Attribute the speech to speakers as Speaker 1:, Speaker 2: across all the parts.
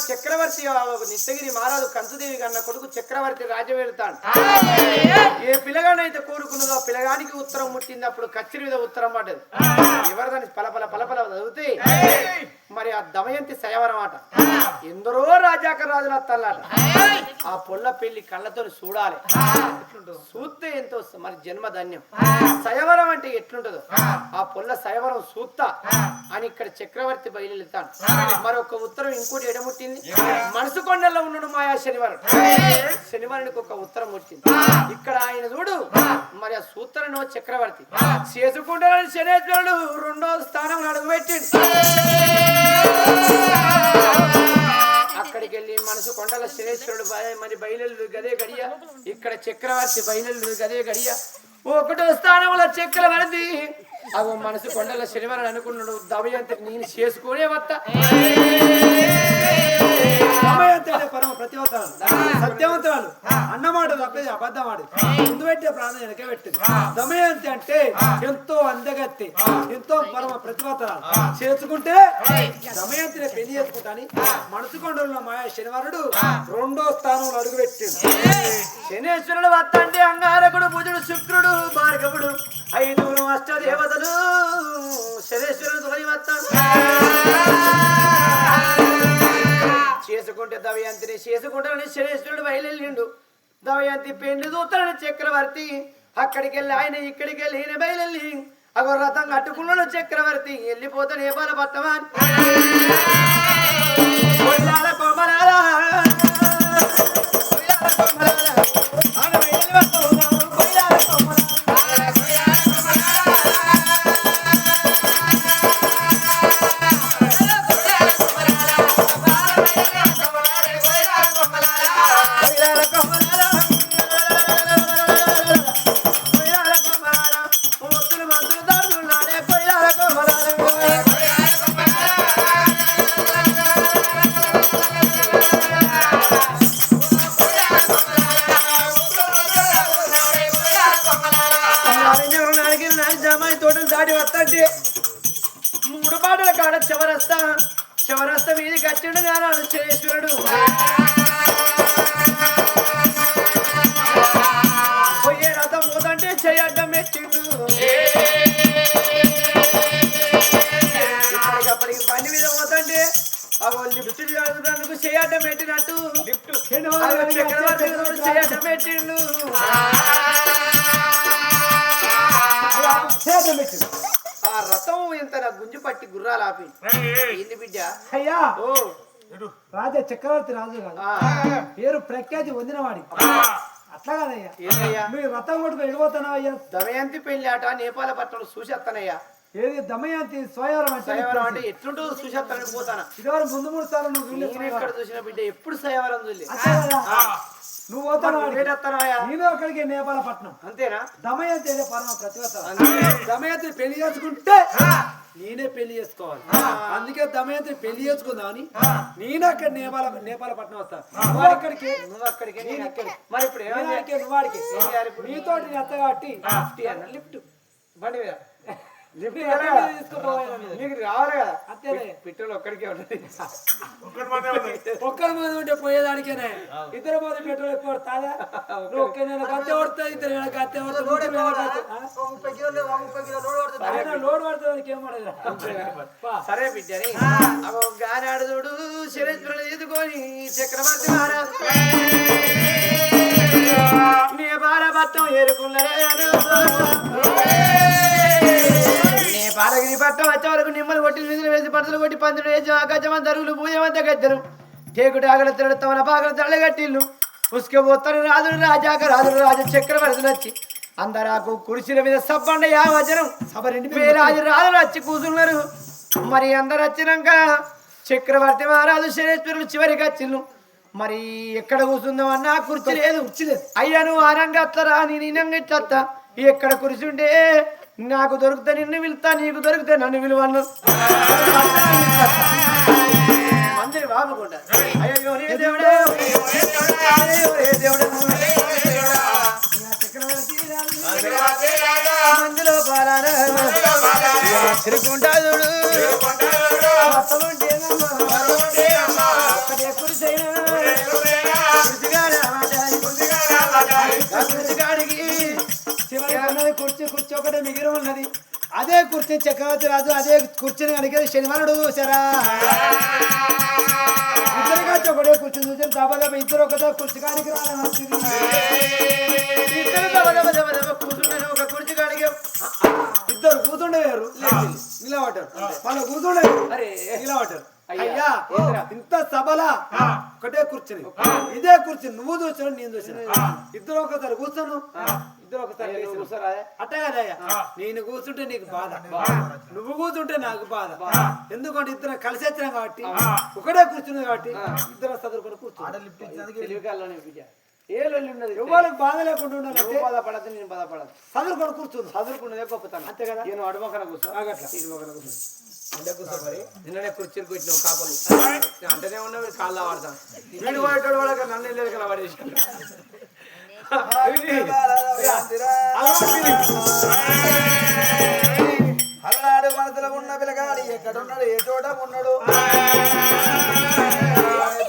Speaker 1: చక్రవర్తి నిత్తగిరి మహారాజు కంచుదేవి కన్న కొడుకు చక్రవర్తి రాజ్యం వెళ్తాడు. ఏ పిల్లగానైతే కోరుకున్నదో పిల్లగానికి ఉత్తరం ముట్టింది. అప్పుడు కచ్చిరి మీద ఉత్తరం పడ్డది. ఎవరిదని పలపల పలపల చదివితే మరి ఆ దమయంతి సయవరం ఆట. ఎందరో రాజాక రాజుల తల్లాట. ఆ పొల్ల పెళ్లి కళ్ళతో చూడాలి. చూస్తే ఎంతో మరి జన్మధన్యం. సయవరం అంటే ఎట్లుంటదో ఆ పొల్ల సయవరం సూత్తా అని ఇక్కడ చక్రవర్తి బయలుతాడు. మరి ఒక ఉత్తరం ఇంకోటి ఎడముట్టింది. మనసు కొండల్లో ఉన్నాడు మాయా శనివారం. శనివారానికి ఒక ఉత్తరం ముట్టింది. ఇక్కడ ఆయన చూడు మరి ఆ సూత్రను చక్రవర్తి చేసుకుంటారని శనేశ్వరుడు 2వ స్థానంలో అడుగుపెట్టిండు. అక్కడికి వెళ్ళి మనసు కొండల శనేశ్వరుడు మరి బయలు గదే గడియ. ఇక్కడ చక్రవర్తి బయలు గదే గడియ. 1వ స్థానంలో చక్రవర్తి అవు మనసు కొండల శనివారం అనుకున్నాడు. దమయంతి నేను చేసుకునే వస్తా. పరమ ప్రతివతాలు సత్యవంతాలు అన్నమాట తప్పేది అబద్ధం ఆడి ముందు పెట్టే ప్రాణం వెనక పెట్టింది. దమయంతి అంటే ఎంతో అందగత్తి, ఎంతో పరమ ప్రతివతాలు. చేసుకుంటే దమయంతిని పెళ్లి చేసుకుంటాని మనసు కొండలో మాయా శనివారుడు 2వ స్థానంలో అడుగుపెట్టిండు. శనేశ్వరుడు వత్తంటే అంగారకుడు, బుధుడు, శుక్రుడు, భార్గవుడు 5 అష్టదేవతలు శనేశ్వరుడు తొలి వస్తాడు. చేసుకుంటే దమయంతిని చేసుకుంటానని శనేశ్వరుడు బయలుదేరిండు. దమయంతి పెండ్లి చూస్తాడని చక్రవర్తి అక్కడికి వెళ్ళి ఆయన ఇక్కడికి వెళ్ళి ఈయన బయలుదేరి అగో రథం కట్టుకున్నాడు. చక్రవర్తి వెళ్ళిపోతాడు. ఏ బాల పట్టమా దాటి వస్తంటే 3 బాటల కాడ చివరస్తా మీది కట్టిండు గానాడు శనేశ్వరుడు. పోయే రథం పోతంటే చేయడ్డం పెట్టిండు. అప్పటికి బండి మీద పోతంటే లిఫ్ట్ అందుకు చేయడ్డం పెట్టినట్టు చేయడ్డం పెట్టిండు. ఆ రథం ఎంత గుంజు పట్టి గుర్రాలు ఆపి ఏంది బిడ్డ
Speaker 2: అయ్యా రాజా చక్రవర్తి రాజు కాదు పేరు ప్రఖ్యాతి పొందినవాడి. అట్లా కాదయ్యా మీరు రథం కొట్టుకు వెళ్ళిపోతున్నావు అయ్యా.
Speaker 1: దమయంతి పెళ్లి ఆట నేపాల పట్టణం చూసేస్తానయ్యా.
Speaker 2: ఏది దమయంతి స్వయంవరం
Speaker 1: అంటే ఎట్లుంటుందో చూసేస్తానని పోతాను.
Speaker 2: ఇదివరకు 3 సార్లు నువ్వు
Speaker 1: ఎక్కడ చూసిన బిడ్డ ఎప్పుడు స్వయంవరం చూడలే.
Speaker 2: నువ్వు నేను అక్కడికి నేపాల పట్నం
Speaker 1: అంతేనా.
Speaker 2: దమయంతి అదే పరమ ప్రతివత. దమయంతిని పెళ్లి చేసుకుంటే నేనే పెళ్లి చేసుకోవాలి. అందుకే దమయంతిని పెళ్లి చేసుకుందామని నేను అక్కడ నేపాల పట్నం వస్తాను. నువ్వు అక్కడికి
Speaker 1: మరి ఇప్పుడు
Speaker 2: నువ్వు వాడికి నీతో నేను ఎత్త కాబట్టి
Speaker 1: లిఫ్ట్ బండి మీద
Speaker 2: నీకు
Speaker 1: రావాలి కదా. అంతే పెట్రోల్ ఒక్కడికే ఉంటుంది.
Speaker 2: ఒక్కరి మంది ఉంటే పోయేదానికేనే. 2 మంది పెట్రోల్ ఎక్కువ పడతాదా? నేను గద్దె పడుతుంది, 2 నేను గద్దె పడుతుంది. లోడ్ పడుతుంది ఏం పడదు.
Speaker 1: సరే బిడ్డని గానాడు చూడు శనేశ్వరుడు ఎదుకొని చక్రవర్తి మహారాజు నీ బాలపట్నం ఏరుకున్నారే. బాలగిరి పట్టం వచ్చే వరకు నిమ్మలు కొట్టి నిధులు వేసి పడతలు కొట్టి 12 వేసి గజమంత అరుగులు పూజమంత గద్దెలు కేకుటి ఆగల తిరడు తమల పాకల తరలగట్టిల్లు ఉసుకపోతారు రాజులు రాజాక రాజులు రాజ చక్రవర్తులు వచ్చి అందరాకు కుర్చీల మీద సబ్బండ యావచనం రాజు రాజులు వచ్చి కూర్చున్నారు. మరి అందరు వచ్చినాక చక్రవర్తి మహారాజు శనేశ్వరుడు చివరికి వచ్చిల్లు. మరి ఎక్కడ కూర్చుందాం అన్నా కుర్చీ లేదు. అయ్యా నువ్వు ఆనంగా అత్తరా నేను ఇనంగా ఇట్లత్తా. ఎక్కడ కూర్చుంటే నాకు దొరికితే నిన్ను పిలుస్తా, నీకు దొరికితే నన్ను విలువను మందిరి బాబుకుంటా. అయ్యో రే దేవుడే దేవుడు మందిలో పాలన తిరుగుంటా చూడు.
Speaker 2: కుర్చీ కుర్చీ ఒకటే మిగిలి ఉన్నది. అదే కుర్చీ చక్రవర్తి రాజు అదే కుర్చీని కనుక శనివారుడు చూసారా ఇద్దరు కాచి ఒకటే కూర్చుని చూసారు. దబా దబా ఇద్దరు ఒకటే కుర్చీ కాడికి రావడం
Speaker 1: ఒక కుర్చీ కాడికి
Speaker 2: ఇద్దరు కూతుండేవారు నిలబడ్డారు. వాళ్ళు కూతుండేవారు నిలబడ్డారు. అయ్యా ఇంత సభలా ఒకటే కూర్చుని ఇదే కూర్చుని నువ్వు చూసాను నేను చూసాను. ఇద్దరు ఒకసారి కూర్చోను ఇద్దరు ఒకసారి కూర్చోరా అట్టే కదయ్యా. నేను కూర్చుంటే నీకు బాధ నువ్వు కూర్చుంటే నాకు బాధ. ఎందుకంటే ఇద్దరు కలిసి వచ్చినాం కాబట్టి ఒకటే కూర్చున్నది కాబట్టి ఇద్దరు చదువుకొని కూర్చోండి. ఎవరికి బాధ లేకుండా ఉండాలి.
Speaker 1: బాధపడద్దు నేను బాధపడదు.
Speaker 2: చదువుకొని కూర్చుంది
Speaker 1: చదువుకున్నదే గొప్పతనం అంతే కదా. నేను అడుమకన కూర్చో నిన్ననే కుర్చీలు కూర్చున్నావు కాపలు అంటేనే ఉన్నావు కాళ్ళ వాడతాను. వీడు వాడేటోడు వాడక నన్ను వెళ్ళేది కదా వాడేసి
Speaker 3: అలనాడు మనసులో ఉన్న పిల్లగాడు ఎక్కడున్నాడు ఏ చోట ఉన్నాడు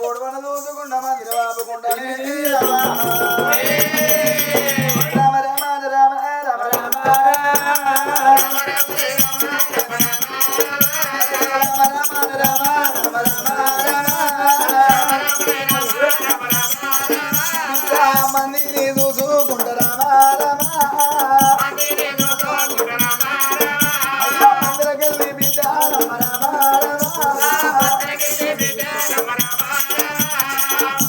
Speaker 3: పొడవన చూసుకుండా మందిర బాపుకుండా రామ రామ రామ రామ మందిని చూసుకుంటారా మందిరకెళ్ళి బిడ్డ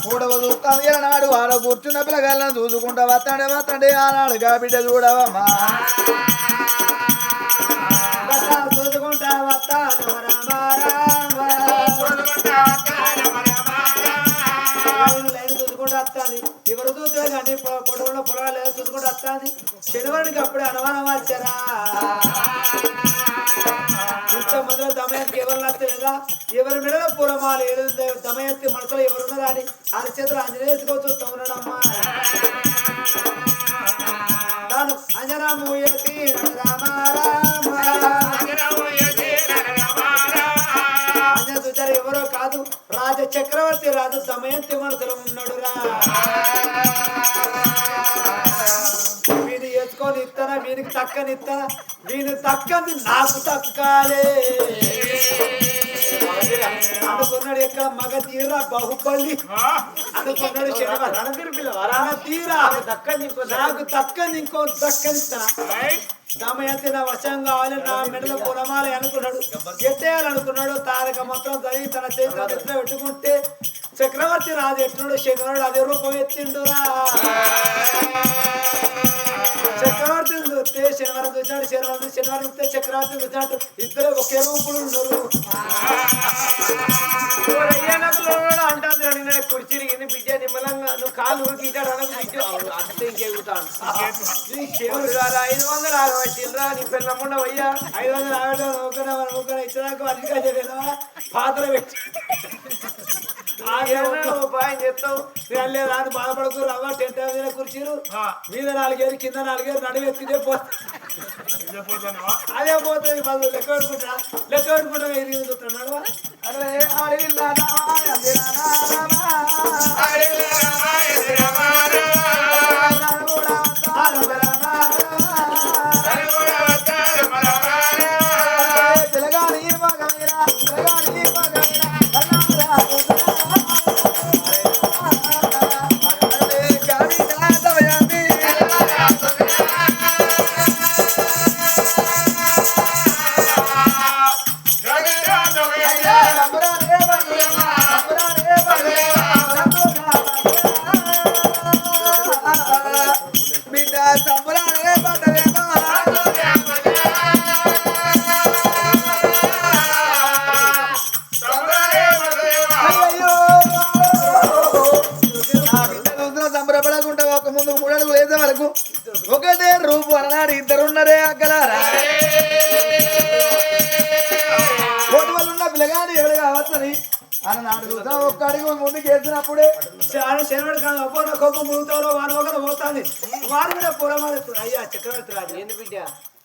Speaker 3: చూడవ చూస్తాను నాడు ఆడ కూర్చున్న పిల్లగాళ్ళని చూసుకుంటా వస్తాడే ఆనాడుగా బిడ్డ చూడవమ్మా
Speaker 2: చూసుకుంటా వస్తాను చూసుకుంటూ వస్తాను. ఎవరు చూస్తే కానీ పొడవులో పొలాలు చూసుకుంటూ వస్తాను. శనివారికి అప్పుడే అనుమానం వచ్చారా ఇంతమందిలో దమయంతి ఎవరు నచ్చలేదా ఎవరి మెడలో పూలమాలు దమయంతి మనసులో ఎవరున్నదా అని అరచేతులు ఆంజనేయుగా చూస్తూ ఉన్నాడమ్మా. తాను అంజనా మూయతి అంజన చూచారు ఎవరో కాదు రాజ చక్రవర్తి రాజు దమయంతి మనసులో ఉన్నాడురా. వీని వేసుకొని ఇస్తానా వీనికి తక్కని ఇస్తానా వీని తక్కని నాకు తక్కాలే అనుకున్నాడు. ఎక్కడ మగ తీరా బాహుబలి అనుకున్నాడు. తీరా నాకు దక్కని ఇంకో దక్కని ఇస్తానా దమయంతి నా వశం కావాలి నా మెడలో పొలమాలి అనుకున్నాడు. ఎట్టేయాలనుకున్నాడు. తారక మొత్తం చదివి తన చేతిలో పెట్టుకుంటే చక్రవర్తి రాజు ఎట్టున్నాడు. శనివారుడు అదే రూపం ఎత్తిండురా. చక్రవర్తిని చూస్తే శనివారం చూసాడు. శనివారం చూస్తే చక్రవర్తిని చూసినట్టు ఇద్దరు ఒకే రూపులు ఉన్నారు.
Speaker 1: అంటాను కుర్చీరిగింది బిడ్డ నిమ్మలంగా నువ్వు కాలు ఊరికిటాడు అంతే ఇంకెగుతాను. 500 ఆగబట్టిండ్రా నీ పిల్లమ్మ అయ్యా
Speaker 2: 500 ఆగడం ఇచ్చదాకా అధిక పాత్ర పెట్టి
Speaker 1: ఉపాయం చెప్తావు.
Speaker 2: లేదా అని బాధపడకు. రవ్వ టెంట్ మీద కూర్చీరు మీద 4 ఏళ్ళు కింద 4 ఏళ్ళు నడువు ఎత్తిదే అదే పోతుంది. వాళ్ళు లెక్క పెట్టుకుంటా ఇది చూస్తున్నాడు.
Speaker 3: సంబరపడకుండా ఒక ముందు 3 అడుగులు వేసే వరకు ఒకటే రూపు అన్నాడు. ఇద్దరున్నరే అక్కలారా కోటి వాళ్ళు ఉన్న పిల్లగాని ఎవరు కావచ్చని అన్నాడు. చూసా ఒక్క అడుగు ముందుకు వేసినప్పుడే
Speaker 2: శనివాడు కాదు అప్పుడు కోపం మురుగుతారో వాన ఒకరు పోతాంది. వారి మీద పొలమాడుతుంది. అయ్యా చక్రవర్తి రాజు
Speaker 1: ఏంది బిడ్డ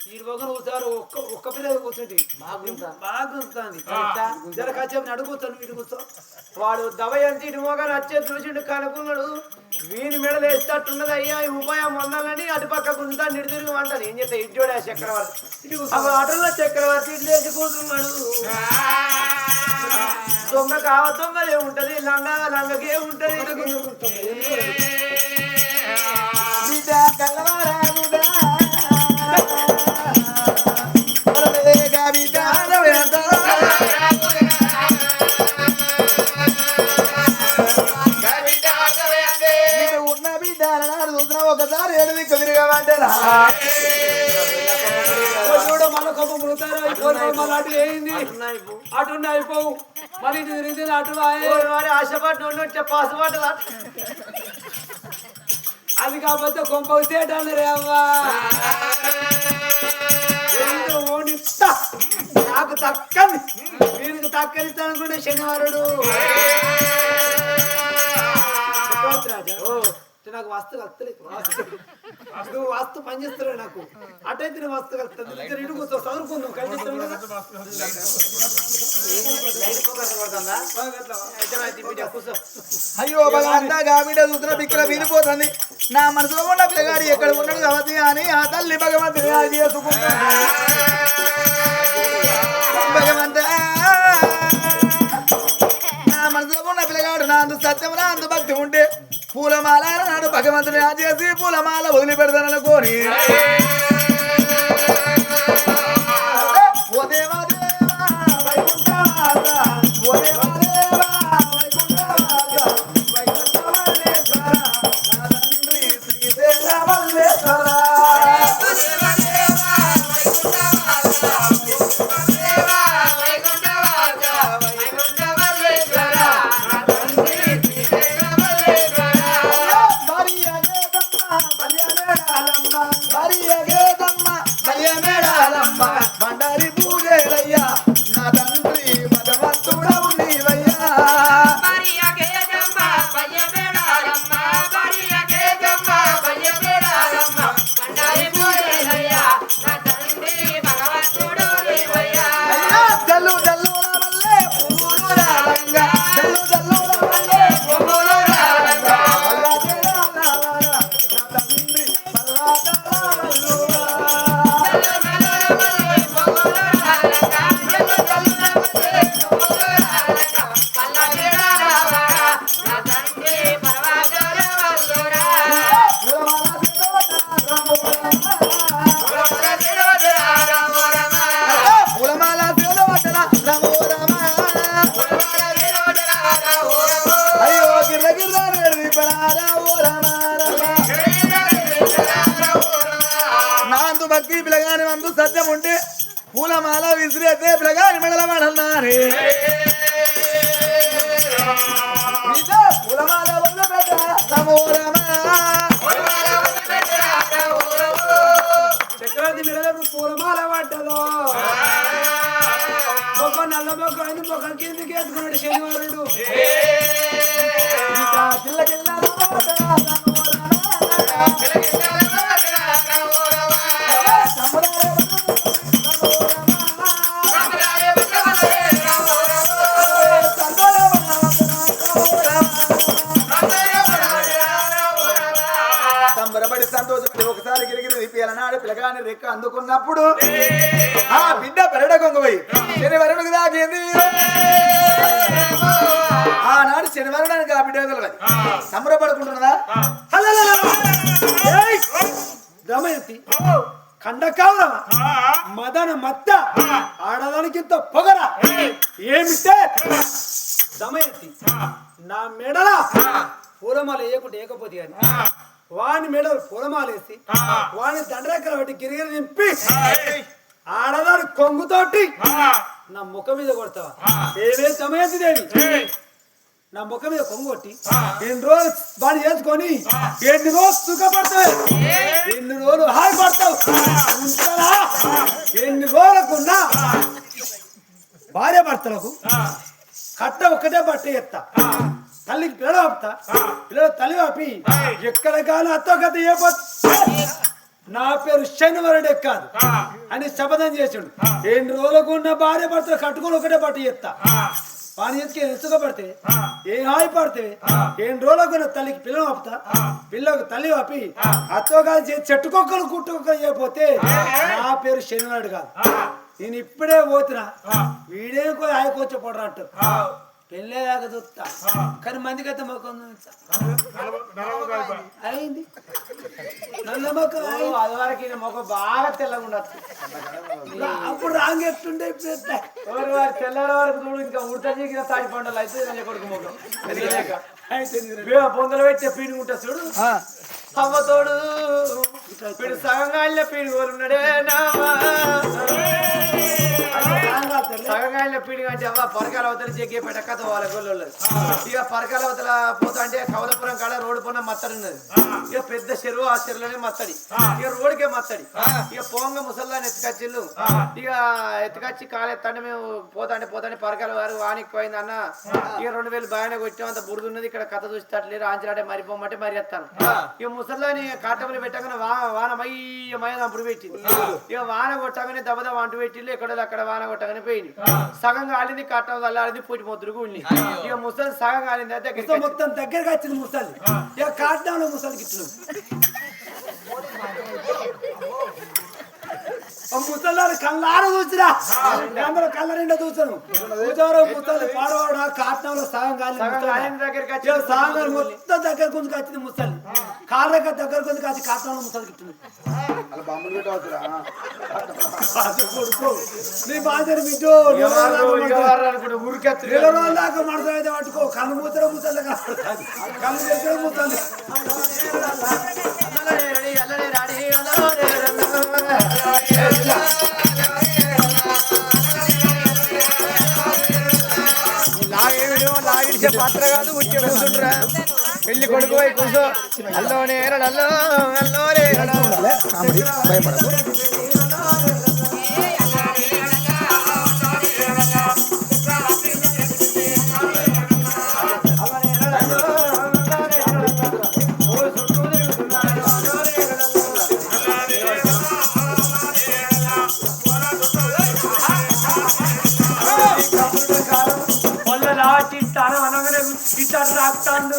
Speaker 2: ఈ మొగను కూర్చారు ఒక్క పిల్ల కూర్చుంటే బాగా కూర్చుంది జర కాసేపు నడుగుతాను ఇటు కూర్చో.
Speaker 1: వాడు దవ ఎంత ఇటు మోగానే వచ్చే చూసిండు కనుక్కున్నాడు. వీని మెడలు వేసేటట్టున్నది అయ్యా ఈ ఉపాయం వందాలని అటు పక్క గుంతా నిడు తిరిగి అంటాను. ఏం చేస్తా ఇటు చూడే చక్రవర్తి ఆటల్లో చక్రవర్తి ఇటు లేచి కూర్చున్నాడు. దొంగ కావ దొంగలే ఉంటది, లంగా లంగకే ఉంటది.
Speaker 3: బిడ్డ కల్లవారా బిడ్డ ఒరేగా బిడ్డ ఉన్న బిడ్డ నాడు చూసిన ఒకసారి ఏడు కవిరిగామంటారా
Speaker 2: చూడ మళ్ళీ కొమ్మ ముడతారు మళ్ళీ అటు వేయింది అటు అయిపోవు మళ్ళీ ఇటు తిరిగితే అటు
Speaker 1: ఆశపడ్డ వచ్చే పాసుపడ్డ
Speaker 2: అది కాకపోతే కొంప తేటాను రే అవ్వా
Speaker 1: నాకు తక్కని వీరికి తక్కనిస్తాను అనుకుంటే శనివారుడు
Speaker 2: నాకు వస్తు కలుస్తలేదు నువ్వు వస్తు పనిచేస్తున్నావు నాకు అటైతే నువ్వు వస్తు కలుస్తుంది ఇటు కూర్చో చదువుకుందాం కలిసి కూర్చో.
Speaker 3: అయ్యో భగవంతా బిడ్డ చూసిన బిక్కల వినిపోతుంది. నా మనసులో ఉన్న పిల్లగాడు ఎక్కడ ఉన్నాడు కాబట్టి అని ఆ తల్లి భగవంతుని చేసుకుంటా భగవంతా నా మనసులో ఉన్న పిల్లగాడు నా అందు సత్యం నా అందు భక్తి ఉంటే పూలమాల నాడు భగవంతుని చేసి పూలమాల వదిలిపెడతాననుకోని ఓ దేవా దేవా వైకుంఠవాస ఓ దేవా దేవా వైకుంఠవాస వైకుంఠమల్లేశ్వర నా తండ్రి శ్రీశైలమల్లేశ్వర బండారి పూజలయ్యా నా తండ్రి భగవంతుడవు నీవయ్యా జల్లు జల్లు వల్లే పువ్వులు రాలంగా జల్లు జల్లు వల్లే పువ్వులు రాలంగా నా తండ్రి పూలమాల సేవవచన నమో రమ అయ్యో గిర్ర గిర్ర రేడి పరారా ఓ రమ రమ నాందు భక్తి పిలగాని మందు సత్యం ఉంటే పూలమాల విసిరేతే పిలగాని మెడల మడన్నారే పూలమాల వల్ల పెట్ట నమో రమ
Speaker 2: చక్రవర్తి మెడలకు పూలమాల పడ్డదో ఒక నల్ల మొక్క అని మొక్క కిందికి ఎత్తుకున్నాడు శనివారుడు
Speaker 3: జిల్ల జిల్లా సంబరపడి సంతోషపడి ఒకసారి గిరిగిరి విప్పియాలన్నాడు పిల్లగాని రెక్క అందుకున్నప్పుడు ఆ బిడ్డ పెరడ కొంగపోయి శనివారుడికి దాకింది ఆనాడు శనివారుడానికి ఆ బిడ్డ కలగదు సంబరపడుకుంటున్నదా
Speaker 2: దమయంతి ఖండకావరమ మదన మత్త ఆడదానికింత పొగర ఏమిటే దమయంతి నా మెడల పూలమాల వేయకుంటే ఏకపోతే అని వాని మెడలు పూలమాలేసి వాని దండరెక్కలు బట్టి గిరిగిరి నింపి ఆడదాని కొంగుతోటి నా ముఖం మీద కొడతావా ఏమే దమయంతి దేవి నా ముఖం మీద కొంగొట్టి ఎన్ని రోజులు వాడిని చేసుకొని ఎన్ని రోజులు సుఖపడతావు ఎన్ని రోజులు హాయిపడతావు ఉంటారా ఎన్ని రోజులకున్నా భార్య భర్తలకు కట్ట ఒక్కటే బట్ట ఎత్తా తల్లికి పిల్లలు ఆపుతా పిల్లలు తల్లి ఆపి ఎక్కడ కానీ అత్తో కథ ఏ నా పేరు శనివరుడే కాదు అని శపథం చేసిండు. 2 రోజులకు ఉన్న భార్య భర్తలు కట్టుకొని ఒకటే బట్ట చేస్తా పాని ఎత్తుకే ఎత్తుగా పడితే ఏ హాయి పడితే 2 రోజులకు ఉన్న తల్లికి పిల్లలు ఆపుతా పిల్లకు తల్లి ఆపి అత్తోగా చెట్టుకొక్కలు కుట్టుకొక్కలు చేయకపోతే నా పేరు శనివాడు కాదు. నేను ఇప్పుడే పోతున్నా వీడేం ఆయకొచ్చే పడరా అంటారు పెళ్ళేదాకా చూస్తా కానీ మందికి అయితే మొక్కం అయింది నల్ల మొక్క
Speaker 1: అది వరకు మొక్క బాగా తెల్లగా ఉండదు.
Speaker 2: అప్పుడు రాంగ్ ఎట్టుండే
Speaker 1: తెల్లారి వరకు చూడు ఇంకా ఉడత చీకిన తాడి పంటలు అయితే కొడుకు మొక్కం పొందలు పెట్టే పీడుకుంటా చూడు అవ్వతోడు పీడు సగంగా పీడుకోలున్నాడే సగంగా పీడి అంటే అవ్వ పరకాల అవతల జగ్గిపేట కథ వాళ్ళ గొల్లు ఇక పరకాల అవతల పోతా అంటే కవలపురం కాడ రోడ్డు పైన మత్తడి ఉన్నది. ఇక పెద్ద చెరువు ఆ చెరువులోనే మత్తడి ఇక రోడ్డుకే మత్తడి. ఇక పోంగ ముసల్లాని ఎత్తుకొచ్చిళ్ళు ఇక ఎత్తుకొచ్చి కాలెత్తంటే మేము పోతాంటే పరకాల వారు వానికి అన్న ఇక 2000 బాగానే కొట్టాం అంత బురదున్నది ఇక్కడ కథ చూసేటట్లేదు ఆంచలాడే మరిపోమంటే మరి ఎత్తాను. ఇక ముసల్లాని కాటములు పెట్టగానే వాన మయ్య అప్పుడు పెట్టింది. ఇక వాన కొట్టగానే దెబ్బ వంట పెట్టిళ్ళు ఎక్కడో అక్కడ వాన కొట్టగానే పోయింది. సగం కాలింది కట్టం అల్లాడింది పూటి మొద్దురుకు ఉంది. ఇక ముసలి సగం కాలింది అయితే
Speaker 2: మొత్తం దగ్గరగా వచ్చింది ముసలి ఇక కాటంలో ముసలికి ఇట్లు ముసలారు కళ్ళారు చూసిరా అందరూ కళ్ళ నిండా చూసాను ముసలి పాడవాడ కాటంలో సగం కాలి
Speaker 1: దగ్గరికి
Speaker 2: సాగర్ మొత్తం దగ్గర కొంచెం వచ్చింది ముసలి కాళ్ళ దగ్గర కొంచెం వచ్చి కాటంలో ముసలికి ఇట్లు నీ బాధ్యత బిడ్డో
Speaker 1: ఊరికే
Speaker 2: దాకా మనసు పట్టుకో కళ్ళు మూతర ముసలి కళ్ళు చేసే ముసలి
Speaker 1: లాగిడిచే పాత్ర కాదు ఉచ్చి కూర్చుంటారా పెళ్లి కొడుకు పోయి కూర్చో అల్లోనే అల్లోనే ఇట్టాడు రాకుతాడు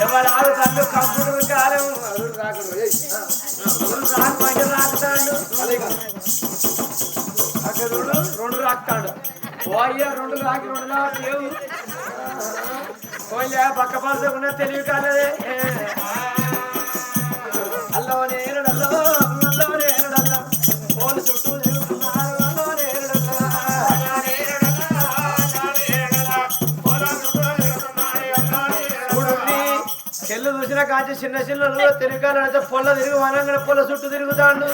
Speaker 1: ఎవరు ఆడుతాడు కంప్యూటర్ కాలం రాకుతాడు అక్కడ 2 రాకుతాడు ఓయ్యా 2 రాకి 2 లేవు ఓయ్యా పక్క పరుసకున్న తెలివి కాలదే అల్లోనే అల్లోనే పోలు చుట్టూ చెల్లు చూసిన కాచి చిన్న చిన్న తిరగాలంటే పొల్ల తిరిగి వనంగా పొల్ల చుట్టూ తిరుగుతాడు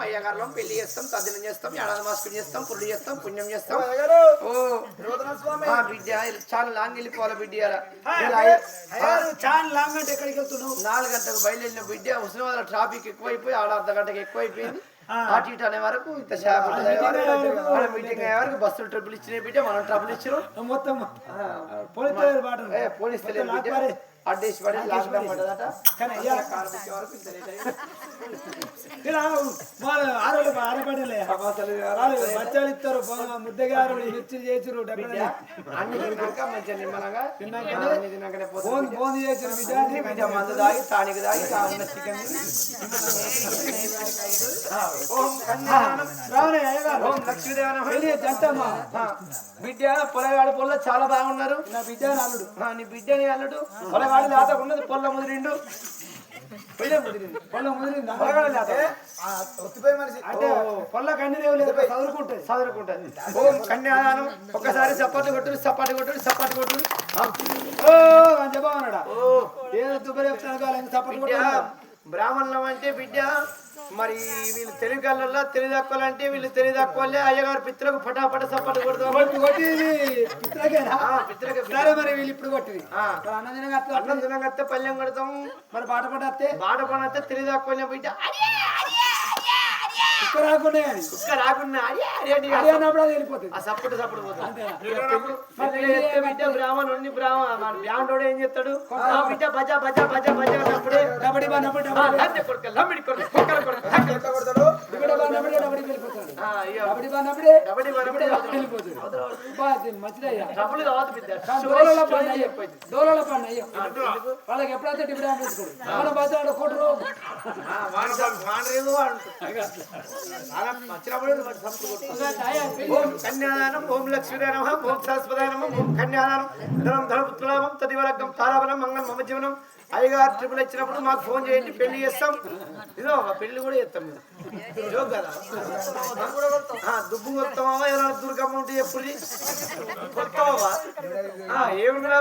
Speaker 1: అయ్యగారులం పెళ్లి చేస్తాం తద్దినం చేస్తాం ఏడాది మాస్కం చేస్తాం పురుడు చేస్తాం పుణ్యం చేస్తాం. బిడ్డ చాలా లాంగ్ వెళ్ళిపోవాలి బిడ్డ
Speaker 2: చాలా లాంగ్ అంటే ఎక్కడికి వెళ్తున్నావు
Speaker 1: 4 గంటలకు బయలుదేరిన బిడ్డ హుస్నాబాద్ ట్రాఫిక్ ఎక్కువైపోయి ఆడ అర్ధ గంటకి ఎక్కువైపోయింది. అటు ఇటు అనే వరకు ఇంత మీటింగ్ అయ్యే వరకు బస్సులు ట్రిపుల్ ఇచ్చినాయి బిడ్డ మనం ట్రబుల్ ఇచ్చినాం
Speaker 2: మొత్తం
Speaker 1: పోలీస్ తెలియదు అడ్డేసి పడి లాక్డౌన్ పడ్డదట
Speaker 2: కానీ
Speaker 1: వరకు ఇంత లేట్ అయ్యింది.
Speaker 2: బచ్చాలు ఇస్తారు ముద్దగారు మిర్చిలు చేసిరు
Speaker 1: అన్ని తిన్నాక మంచిగా నిమ్మలంగా
Speaker 2: ఫోన్ చేసిరు
Speaker 1: బిడ్డ మందు దాగి తానికి దాగి కావున్న చికెన్ బిడ్డ పొలగాడు పొల్ల చాలా బాగున్నారు.
Speaker 2: నా బిడ్డ అల్లుడు
Speaker 1: నీ బిడ్డని అల్లుడు పొలగాడు లేత ఉన్నది పొల్ల ముదిరిండు
Speaker 2: పొల్ల ముదిరిందా
Speaker 1: అంటే పొల్ల కన్నీరేవు లేదు చదువుకుంటుంది ఓం కన్యాదానం ఒక్కసారి చప్పట్లు కొట్టు చప్పటి ఓ
Speaker 2: చెప్పమన్నాడా ఏదో దుబ్బలు చెప్తాను చప్పట్లు
Speaker 1: బ్రాహ్మణులం అంటే బిడ్డ మరి వీళ్ళు తెలుగు కళ్ళల్లో తెలివి తక్కువాలంటే వీళ్ళు తెలివి తక్కువలే అయ్యగారు పిత్రకు పటాపట సప్పట్లు కొడతాం
Speaker 2: సరే మరి వీళ్ళు ఇప్పుడు కొట్టింది
Speaker 1: అన్నం తినగత్తే పల్లెం కొడతాం
Speaker 2: మరి పాట పడతే
Speaker 1: బాట పడితే తెలివి తక్కువలే బిడ్డ
Speaker 2: కుక్క రాకుండా కానీ
Speaker 1: కుక్క రాకుండా
Speaker 2: అన్నప్పుడు అది వెళ్ళిపోతుంది
Speaker 1: ఆ సప్పుడు సప్పుడు పోతాం
Speaker 2: అంతేనా?
Speaker 1: బిడ్డ బ్రాహ్మణుడిని బ్రాహ్మణుడు ఏం చేస్తాడు ఆ బిడ్డ బజా బజా బజా బజా అన్నప్పుడే
Speaker 2: డబడి బాన్నప్పుడు
Speaker 1: ఆ, లంచె కొడుకు, లంబడి కొడుకు, కుక్కల కొడుకు, హక్కల
Speaker 3: ఎట్లా కొడతాడు
Speaker 2: డబడి బాన్నప్పుడే డబడికి వెళ్ళిపోతాడు
Speaker 1: ఆ, ఇయ్యో.
Speaker 2: డబడి బాన్నప్పుడే
Speaker 1: డబడి మనప్పుడే
Speaker 2: వెళ్ళిపోతుంది మంచిదయ్యా
Speaker 1: డబ్బులు కావద్దు బిడ్డ
Speaker 2: దోలలో పని అయ్యో దోలలో పని అయ్యో వాళ్ళకి ఎప్పుడైతే టిబిడి ఆపేసుకోడు మన బజార్లో కొట్టరు
Speaker 1: వాడరేదో వచ్చినప్పుడు సప్పుడు కొట్టు. ఓం కన్యాదానం ఓం లక్ష్మీదానం ఓం సరస్వదానం ఓం కన్యాదానం ధనం ధనపుత్రలాభం తదివరగం తారాబలం మంగళం మమ జీవనం అయ్యగారు ట్రిపుల్ వచ్చినప్పుడు మాకు ఫోన్ చేయండి పెళ్లి చేస్తాం ఇదో మా పెళ్లి కూడా చేస్తాం మేము జోక్ కదా దుబ్బు కొత్తమా ఏమైనా దుర్గమ్మ ఉంటే ఎప్పుడు కొత్తమా ఏమిరా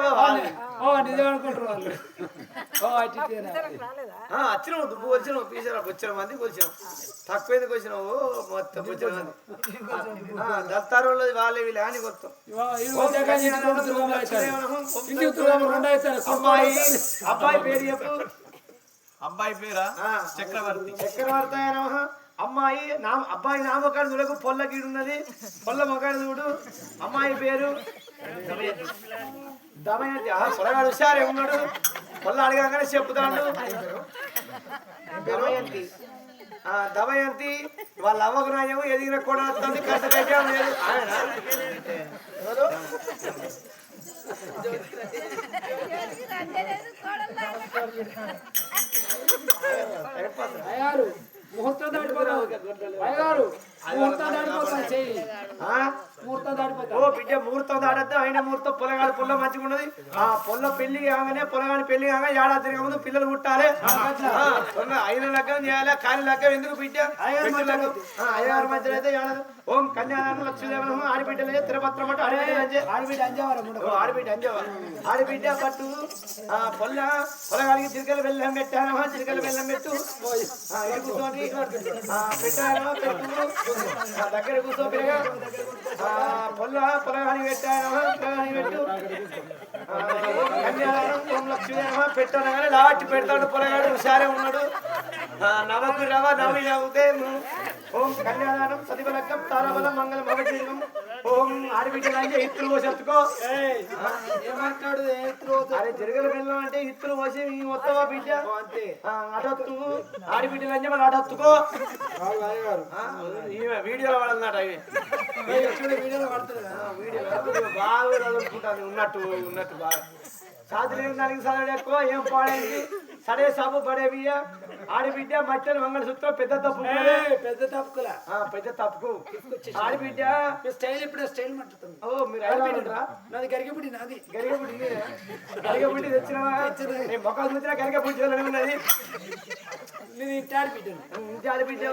Speaker 2: ఓ నిజం అనుకుంటారు వాళ్ళు ఓ అట్టి
Speaker 1: వచ్చినావు దుబ్బు వచ్చినావు పీసరా వచ్చిన మంది వచ్చినావు తక్కువ ఎందుకు వచ్చినావు మొత్తం వచ్చిన మంది దత్తారోళ్ళు వాళ్ళే వీళ్ళు అని కొత్తాం అమ్మాయి అబ్బాయి పేరు చెప్పు
Speaker 3: అబ్బాయి పేరా చక్రవర్తి
Speaker 1: చక్రవర్తి అయిన అమ్మాయి అబ్బాయి నామకాడు చూడకు పొల్ల గీడు ఉన్నది పొల్ల మొగాడు చూడు అమ్మాయి పేరు దమయంతి పొలగాడు హుషారే ఉన్నాడు పొల్ల అడగానే చెప్పుతాడు దమయంతి దమయంతి వాళ్ళ అవ్వకు నాయము ఎదిగిన కూడా వస్తుంది కష్టకైతే లేదు ఆయన
Speaker 2: అయ్యారు ముహూర్తం దాటిపోతావు అయ్యారు ముహూర్తం దాటిపోతావు చెయ్యి ముహూర్తం దాటిపోతావు
Speaker 1: ఓ బిడ్డ ముహూర్తం దాడద్దు ఆయన ముహూర్తం పొలగాడు పొల్ల మంచిగా ఉన్నది ఆ పొల్ల పెళ్లి కాగానే పొలగాని పెళ్లి కాగా ఏడాది తిరగ ముందు పిల్లలు పుట్టాలి అయిన లగ్గం చేయాలి కాని లగ్గం ఎందుకు బిడ్డ అయ్యారు మధ్యలో అయితే ఏడాది ఓం కన్యాదానం లక్ష్మీదేవనం ఆడిబిడ్డలే తిరుపత్రం అంటే
Speaker 2: ఆడబిడ్డ అంజావరం
Speaker 1: ఆడిబిడ్డ అంజవారు ఆడిబిడ్డ పట్టు పొలగాడికి చిరికలు బెల్లం పెట్టానమా చిరికలు బెల్లం పెట్టు కూర్చోని పెట్టానమా పెట్టు దగ్గర కూర్చో పిల్లగా పొలగాడికి పెట్టానమా పొలగాడికి పెట్టు కన్యాదానం ఓం లక్ష్మీదేవమా పెట్టాను కానీ లాటి పెడతాడు పొలగాడు హుషారే ఉన్నాడు నవకు రవ నవి నవ్వుతే ఓం కన్యాదానం సతిబలక్కం తారాబలం మంగళం భవజీవం ఓం ఆడిబిడ్డలంటే ఇత్తులు పోసి ఎత్తుకో
Speaker 2: ఏమంటాడు
Speaker 1: అరే జరగల వెళ్ళం అంటే ఇత్తులు పోసి మొత్తవా బిడ్డ అంతే అటొత్తు ఆడిబిడ్డలంటే మళ్ళీ అటొత్తుకో వీడియోలో వాడన్నట అవి
Speaker 2: వీడియోలో పడుతుంది
Speaker 1: వీడియో బాగా చదువుకుంటాను ఉన్నట్టు ఉన్నట్టు బాగా సాధులేని దానికి చదవడం ఎక్కువ ఏం పాడేది సడే సాబు పడేవి ఆడిబిడ్డ మట్టలు మంగళసూత్రం పెద్ద తప్పు
Speaker 2: పెద్ద తప్పుకులా
Speaker 1: పెద్ద తప్పుకు ఆడిబిడ్డ
Speaker 2: స్టైల్ ఇప్పుడు స్టైల్ మట్టుతుంది
Speaker 1: ఓ మీరు ఆడిబిడ్డరా
Speaker 2: నాది గరిగపుడి నాది
Speaker 1: గరిగపుడి గరిగపుడి తెచ్చినవా నేను మొక్కలు చూసినా గరిగపుడి చేయాలని ఉన్నది
Speaker 2: నేను ఇంటి ఆడిబిడ్డను
Speaker 1: ఇంటి ఆడిబిడ్డ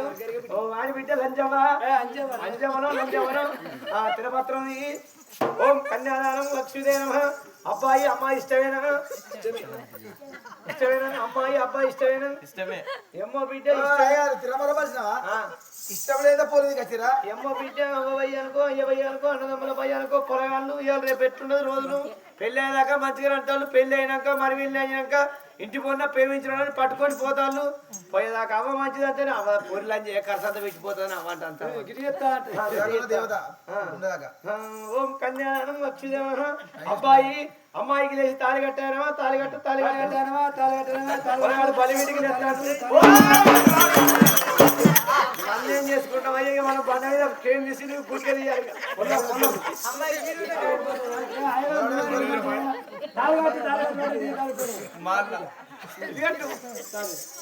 Speaker 1: ఓ ఆడిబిడ్డ లంజమా అంజమనం లంజమనం తిరుపత్రం ఓం కన్యాదానం లక్ష్మీదేవ అబ్బాయి అమ్మాయి ఇష్టమేనా ఇష్టమేనా అమ్మాయి అబ్బాయి ఇష్టమేనా
Speaker 3: ఇష్టమే
Speaker 1: ఎమ్మో బిడ్డ
Speaker 3: తిరుమల వచ్చినావా ఇష్టం లేదా పోలేదు కచ్చిరా
Speaker 1: ఎమ్మో బిడ్డ అవ్వయ్య అనుకో అయ్యవయ్య అనుకో అన్నదమ్ముల పయ్య అనుకో పొరగాళ్ళు ఇవాళ రేపు ఎట్లున్నది రోజులు పెళ్లి అయినాక మంచిగా అంటారు పెళ్లి అయినాక మరి వీళ్ళు అయినాక ఇంటి పోయినా ప్రేమించడానికి పట్టుకొని పోతాళ్ళు పోయేదాకా అవ్వ మంచిది అంటే అవ్వ పొరిలని ఏ ఖర్చంతా పెట్టిపోతాను అవ్వంట అంత
Speaker 3: దేవత
Speaker 1: ఓం కన్యాదానం లక్ష్మీదేవ అబ్బాయి అమ్మాయికి లేచి తాళి కట్టారమా తాళి కట్టారమా పొరగాడు బలివీటికి మనం ఏం చేసుకుంటాం అయ్యా మనం బండ మీద ట్రైన్ తీసి గుడికి తీయాలి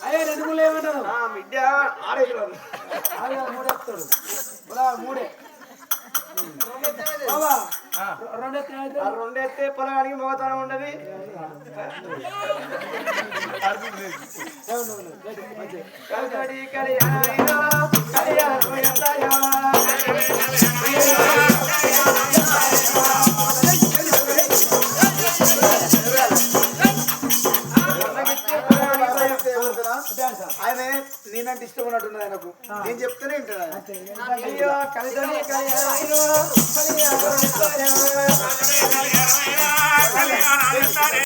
Speaker 2: అయ్యా రెండు మూడు ఏమంటారు
Speaker 1: విద్య ఆడే
Speaker 2: మూడే
Speaker 1: రెండెత్తే పొలగానికి మగతనం ఉండదు కడి
Speaker 3: ఆయన నేనంటే ఇష్టం ఉన్నట్టున్నది ఆయనకు నేను చెప్తూనే వింటాడు ఆయన.
Speaker 2: అయ్యో కవితలు కళ్యాణం